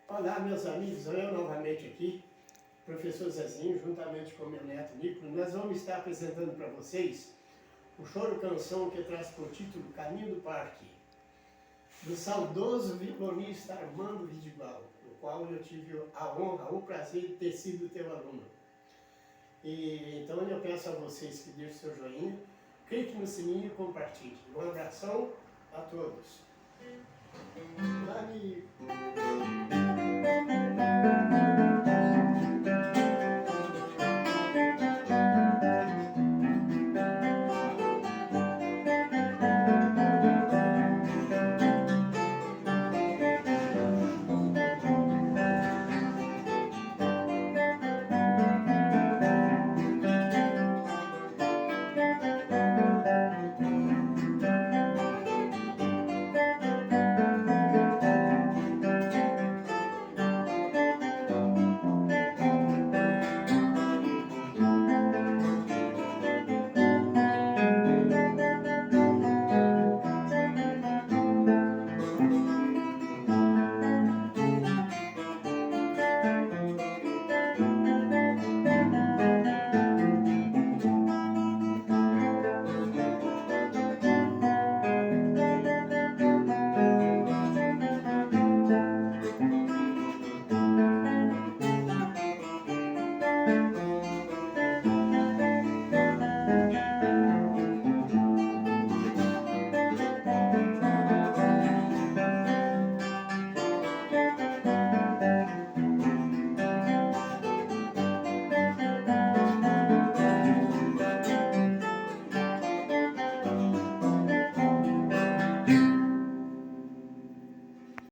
Olá, meus amigos, eu novamente aqui, professor Zezinho, juntamente com meu neto Nicolas, nós vamos estar apresentando para vocês o choro canção que traz por título Caminho do Parque, do saudoso violonista Armando Vidigal, no qual eu tive a honra, o prazer de ter sido teu aluno. E então eu peço a vocês que deixem seu joinha, clique no sininho e compartilhe. Um abração a todos.